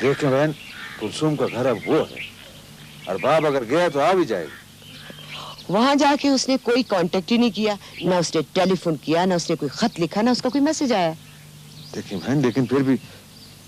देखें बहन, कुलसुम का घर अब वो है, और बाप अगर गया तो आ भी जाएगा। वहां जाके उसने कोई कांटेक्ट ही नहीं किया, ना उसने टेलीफोन किया, ना उसने कोई खत लिखा, ना उसका कोई मैसेज आया। देखिए बहन, लेकिन फिर भी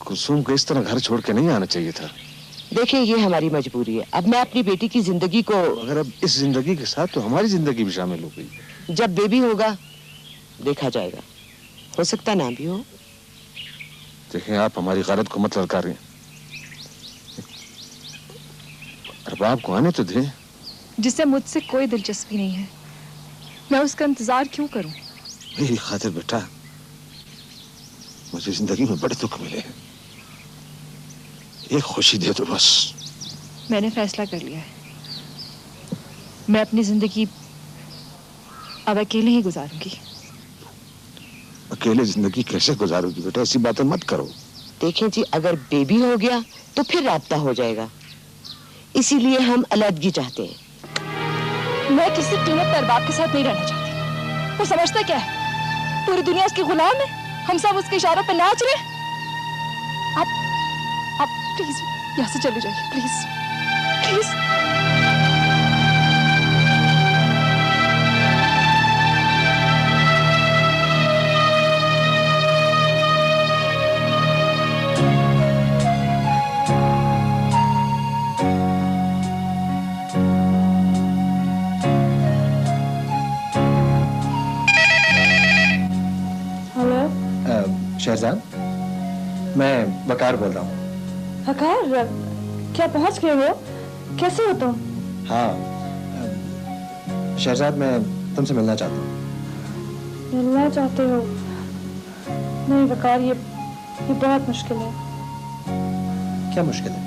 कुलसुम को इस तरह घर छोड़ के नहीं आना चाहिए था। देखिए, ये हमारी मजबूरी है। अब मैं अपनी बेटी की जिंदगी को, अगर अब इस जिंदगी के साथ तो हमारी जिंदगी भी शामिल हो गई। जब बेबी होगा देखा जाएगा, हो सकता ना भी हो। देखें, आप हमारी गलत को मत ललकारें। अरबाब को आने तो दें। जिसे मुझसे कोई दिलचस्पी नहीं है, मैं उसका इंतजार क्यों करूं? मेरी खातिर बेटा, मुझे जिंदगी में बड़े दुख मिले हैं, एक खुशी दे दो बस। मैंने फैसला कर लिया है, मैं अपनी जिंदगी अब अकेले ही गुजारूंगी। अकेले जिंदगी कैसे गुजारोगी बेटा? ऐसी बातें मत करो। देखें जी, अगर बेबी हो गया तो फिर राब्ता हो जाएगा, इसीलिए हम अलग चाहते हैं। मैं किसी कीमत पर अरबाब के साथ नहीं रहना चाहती। वो समझता क्या है, पूरी दुनिया उसकी गुलाम है, हम सब उसके इशारों पे नाच रहे। आप प्लीज यहाँ से चले जाइए, प्लीज प्लीज। शहजाद, मैं वकार बोल रहा हूँ। वकार, क्या पहुँच गए हो? कैसे हो तुम? हाँ शहजाद, मैं तुमसे मिलना चाहता हूँ। मिलना चाहते हो? नहीं वकार, ये बहुत मुश्किल है। क्या मुश्किल है?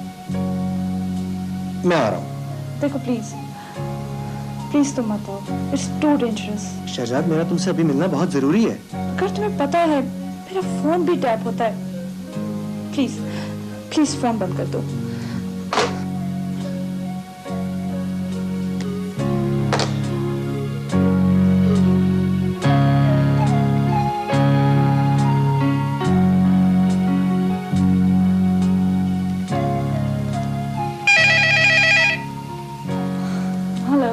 मैं आ रहा हूँ। देखो प्लीज प्लीज तुम मत आओ, इट्स टू डेंजरस। शहजाद, मेरा तुमसे अभी मिलना बहुत जरूरी है। अगर तुम्हें पता है मेरा फोन भी टैप होता है, प्लीज प्लीज फोन बंद कर दो। हेलो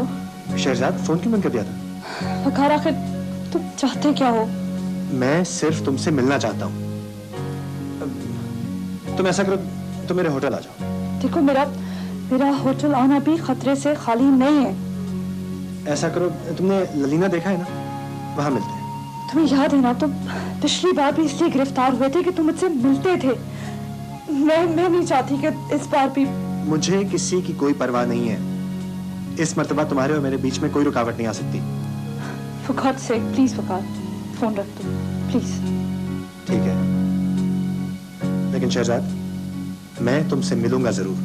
शहजाद, फोन क्यों बंद कर दिया था? वकार, आखिर तुम चाहते क्या हो? मैं सिर्फ तुमसे मिलना चाहता हूँ। तुम ऐसा करो, तुम मेरे होटल आ जाओ। देखो, मेरा होटल आना भी खतरे से खाली नहीं है। ऐसा करो, तुमने ललीना देखा है ना, वहां मिलते हैं। तुम्हें याद है ना, तुम पिछली बार भी इसलिए गिरफ्तार हुए थे कि तुम मुझसे मिलते थे। मैं नहीं चाहती कि इस बार भी। मुझे किसी की कोई परवाह नहीं है। इस मर्तबा तुम्हारे और मेरे बीच में कोई रुकावट नहीं आ सकती। For God's sake, please Waqar, phone रख दो प्लीज। ठीक है, लेकिन शहजाद, मैं तुमसे मिलूंगा जरूर।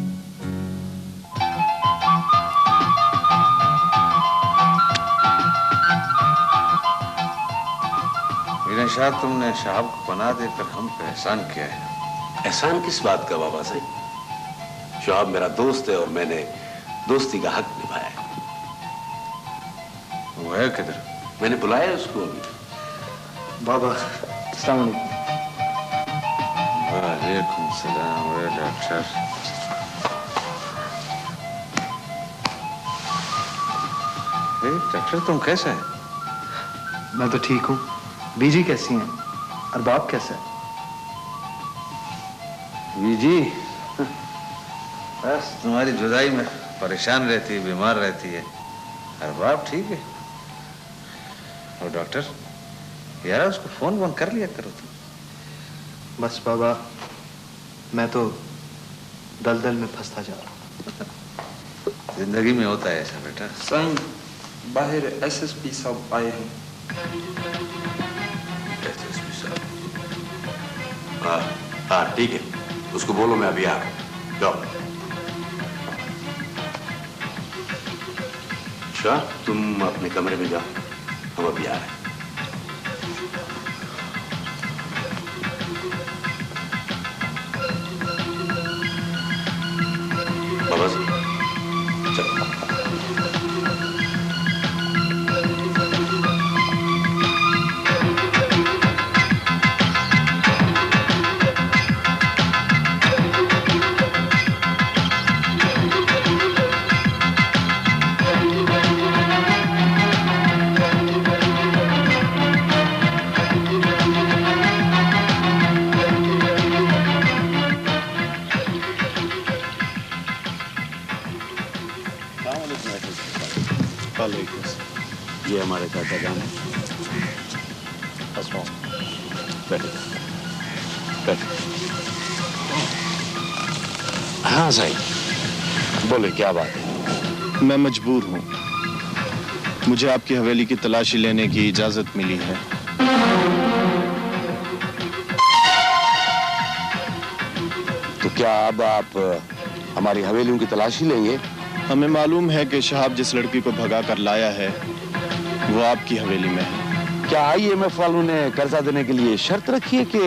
शायद तुमने शहाब को पनाह देकर हम पे एहसान किया है। एहसान किस बात का बाबा साहब? शहाब मेरा दोस्त है और मैंने दोस्ती का हक निभाया है। वो है किधर? मैंने बुलाया उसको अभी। बाबा, अस्सलाम वालेकुम। वालेकुम सलाम। वे डॉक्टर, डॉक्टर तुम कैसे हैं? मैं तो ठीक हूँ। बीजी कैसी हैं? अरबाब कैसा है? बीजी बस तुम्हारी जुदाई में परेशान रहती है, बीमार रहती है। अरबाब ठीक है। और डॉक्टर यार, उसको फोन कर लिया करो तुम। बस बाबा, मैं तो दलदल में फंसता जा रहा हूँ। जिंदगी में होता है ऐसा बेटा। साईं, बाहर एसएसपी साहब आए हैं। एसएसपी साहब? हाँ ठीक है, उसको बोलो मैं अभी आ गया। जाओ। शाह, तुम अपने कमरे में जाओ, हम अभी आ रहे हैं। बाबा जी, चलो। वालेकुम। ये हमारे चाचा जान है। बैठे बैठे। हाँ सही, बोले क्या बात है? मैं मजबूर हूँ, मुझे आपकी हवेली की तलाशी लेने की इजाजत मिली है। तो क्या अब आप हमारी हवेलियों की तलाशी लेंगे? हमें मालूम है कि शहाब जिस लड़की को भगा कर लाया है वो आपकी हवेली में है। क्या IMF वालों ने कर्जा देने के लिए शर्त रखी है कि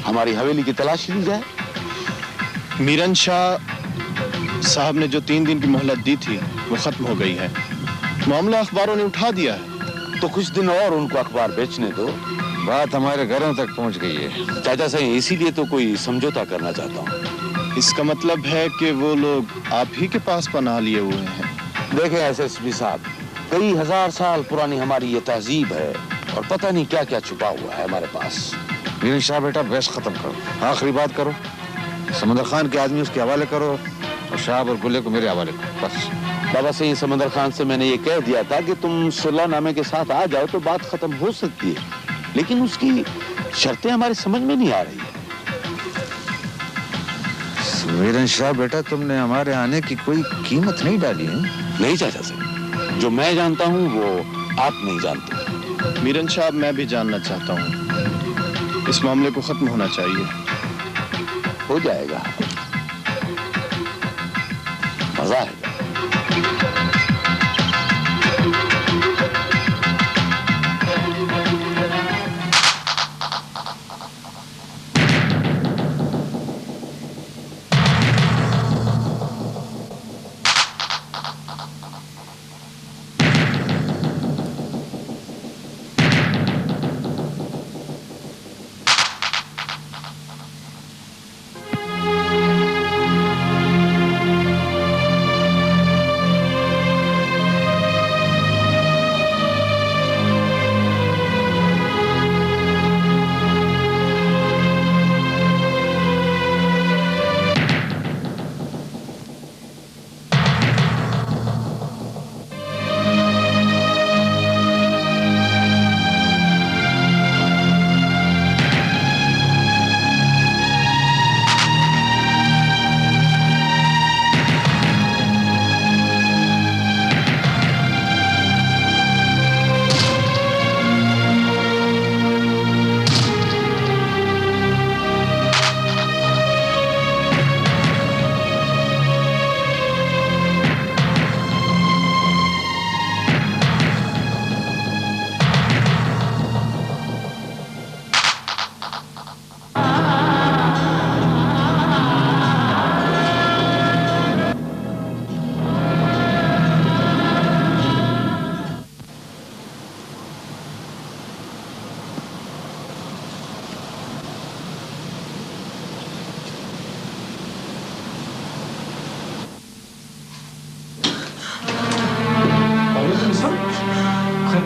हमारी हवेली की तलाशी ली जाए? मीरन शाह साहब ने जो 3 दिन की मोहलत दी थी वो खत्म हो गई है। मामला अखबारों ने उठा दिया है। तो कुछ दिन और उनको अखबार बेचने दो, बात हमारे घरों तक पहुंच गई है। चाचा सही, इसीलिए तो कोई समझौता करना चाहता हूँ। इसका मतलब है कि वो लोग आप ही के पास पनाह लिए हुए हैं। देखें SSP साहब, कई हजार साल पुरानी हमारी ये तहजीब है और पता नहीं क्या क्या छुपा हुआ है हमारे पास। मीरन शाह बेटा, बहस खत्म करो, आखिरी बात करो। समंदर खान के आदमी उसके हवाले करो और शाह और गुल्ले को मेरे हवाले करो, बस। बाबा सही, समंदर खान से मैंने ये कह दिया था कि तुम सुलहनामे के साथ आ जाओ तो बात खत्म हो सकती है, लेकिन उसकी शर्तें हमारे समझ में नहीं आ रही है। मीरन शाह बेटा, तुमने हमारे आने की कोई कीमत नहीं डाली है। नहीं चाचा सही, जो मैं जानता हूँ वो आप नहीं जानते। मीरन शाह, मैं भी जानना चाहता हूँ, इस मामले को खत्म होना चाहिए। हो जाएगा, मजा आएगा।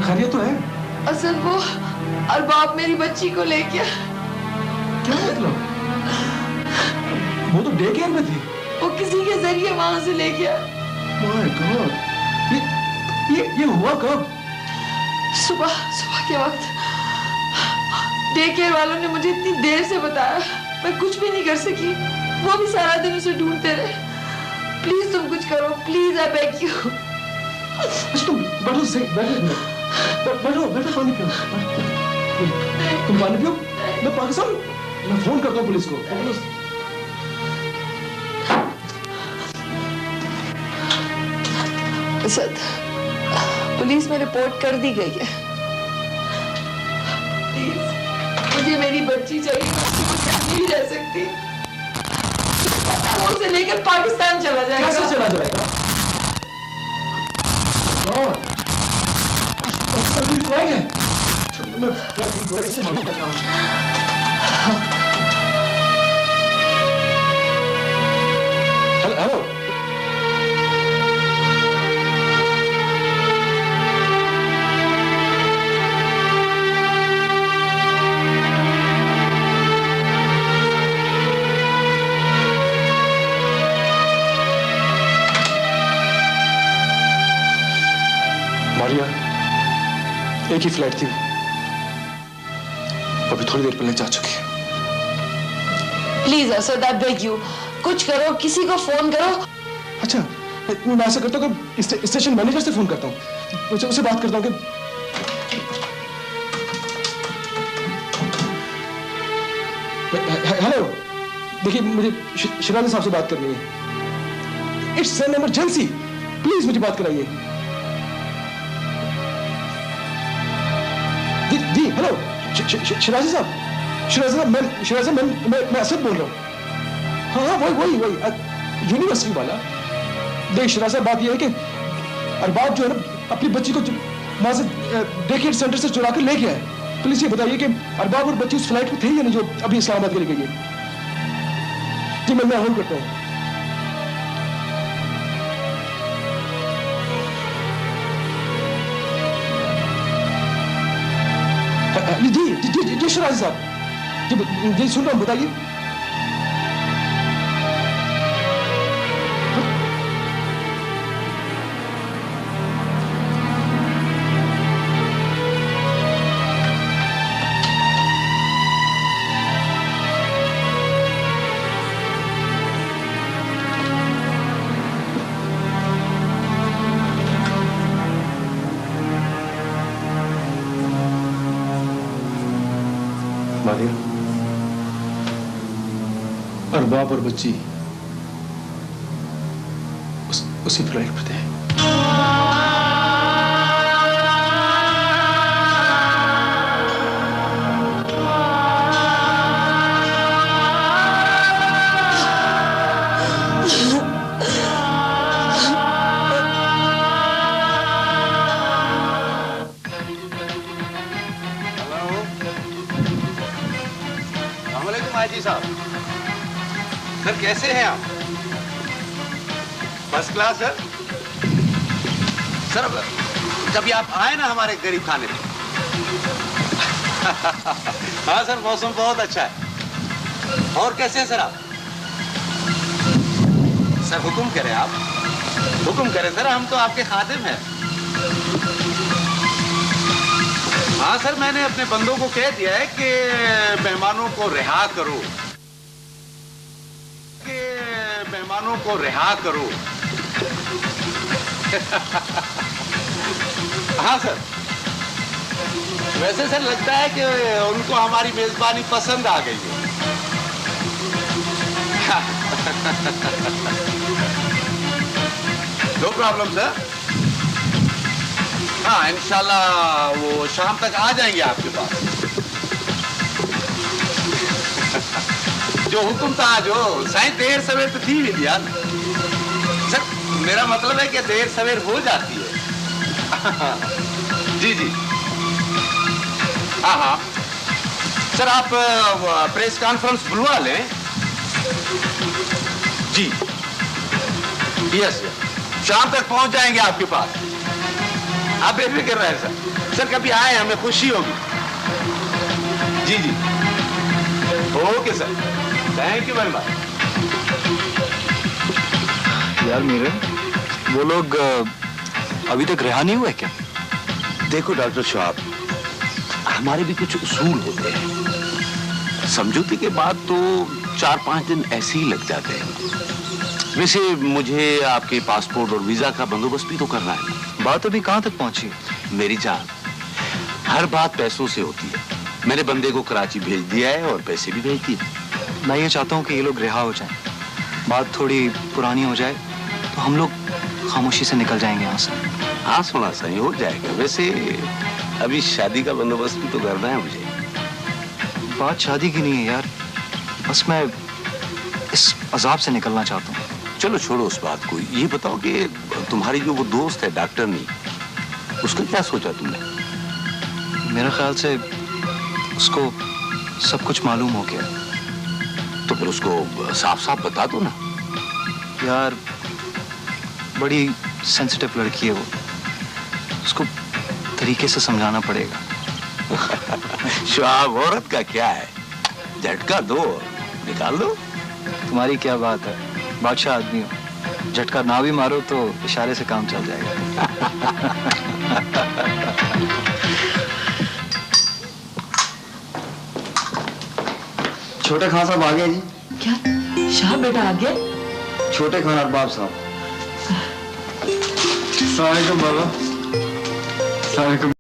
खैरियत तो है? असल वो अरबाब मेरी बच्ची को ले गया। क्या मतलब? वो तो डे केयर में थी। वो किसी के जरिए वहां से ले गया। माय गॉड, ये हुआ कब? सुबह के वक्त। डे केयर वालों ने मुझे इतनी देर से बताया, मैं कुछ भी नहीं कर सकी। वो भी सारा दिन उसे ढूंढते रहे। प्लीज तुम कुछ करो, प्लीज, आई बेग यू। अच्छा तुम बैठो, सही बैठो पानी पियो। तुम पानी पियो, मैं पाकिस्तान मैं फोन करता हूँ पुलिस को। असद, पुलिस में रिपोर्ट कर दी गई है। प्लीज, मुझे मेरी बच्ची चाहिए, मैं नहीं रह सकती। वो उसे लेकर पाकिस्तान चला जाएगा। कैसे चला जाएगा? हेलो, मारिया, एक ही फ्लाइट थी, अभी थोड़ी देर पहले जा चुकी है। Please Asad, I beg you, कुछ करो, किसी को फोन करो। अच्छा, मैं ऐसा करता हूँ कि स्टेशन मैनेजर से फोन करता हूँ, उससे बात करता हूँ कि हेलो, देखिए मुझे शिराजी साहब से बात करनी है। इट्स एन इमरजेंसी, प्लीज मुझे बात कराइए। जी हेलो, शिराजी साहब, मैं असद बोल रहा हूँ। हाँ वही यूनिवर्सिटी वाला। देख शिराज साहब, बात यह है कि अरबाब जो है ना अपनी बच्ची को वहां से डे केयर सेंटर से चुरा कर ले गया है। प्लीज ये बताइए कि अरबाब और बच्ची उस फ्लाइट में थे या नहीं जो अभी इस्लामाबाद के लिए गई है। जी मैं होल्ड करता हूँ। जी शिराज साहब, जी सुन रहा हूँ, बताइए। अरबाब और बच्ची उसी फ्लाइट पर थे। जी साहब, सर कैसे हैं आप? First class sir. सर कभी आप आए ना हमारे गरीब खाने में। हाँ सर, मौसम बहुत अच्छा है। और कैसे हैं सर आप? सर हुक्म करें, आप हुक्म करें सर, हम तो आपके खादिम हैं। हाँ सर, मैंने अपने बंदों को कह दिया है कि मेहमानों को रिहा करो, मेहमानों को रिहा करो। हाँ सर, वैसे सर लगता है कि उनको हमारी मेजबानी पसंद आ गई है। No problem sir. हाँ इंशाल्लाह वो शाम तक आ जाएंगे आपके पास। जो हुक्म था, जो साईं देर सवेर तो थी भी दिया सर, मेरा मतलब है कि देर सवेर हो जाती है। जी जी हाँ हाँ सर, आप प्रेस कॉन्फ्रेंस बुलवा लें। जी यस, शाम तक पहुंच जाएंगे आपके पास, आप बेफिक्र रहे सर। सर कभी आए, हमें खुशी होगी। जी जी okay sir, thank you very much. यार मीरन, वो लोग अभी तक रिहा नहीं हुए क्या? देखो डॉक्टर शहाब, हमारे भी कुछ उसूल होते हैं। समझौते के बाद तो 4-5 दिन ऐसे ही लग जाते हैं। वैसे मुझे आपके पासपोर्ट और वीजा का बंदोबस्त भी तो करना है। बात अभी कहाँ तक पहुंची? मेरी जान, हर बात पैसों से होती है। मैंने बंदे को कराची भेज दिया है और पैसे भी भेज दिए। मैं ये चाहता हूँ कि ये लोग रिहा हो जाएं, बात थोड़ी पुरानी हो जाए तो हम लोग खामोशी से निकल जाएंगे यहाँ से। हाँ सुना सही हो जाएगा। वैसे अभी शादी का बंदोबस्त भी तो करना है मुझे। बात शादी की नहीं है यार, बस मैं इस अजाब से निकलना चाहता हूँ। चलो छोड़ो उस बात को, ये बताओ कि तुम्हारी जो वो दोस्त है डॉक्टर नहीं, उसका क्या सोचा तुमने? मेरा ख्याल से उसको सब कुछ मालूम हो गया। तो फिर उसको साफ साफ बता दो ना। यार बड़ी सेंसिटिव लड़की है वो, उसको तरीके से समझाना पड़ेगा। शहाब, औरत का क्या है, झटका दो निकाल दो। तुम्हारी क्या बात है, बादशाह आदमी हो, झटका ना भी मारो तो इशारे से काम चल जाएगा। छोटे खान साहब आ गए जी। क्या शाह बेटा आ गया? छोटे खान अरबाब साहब। सलाम बाबा। सलाम।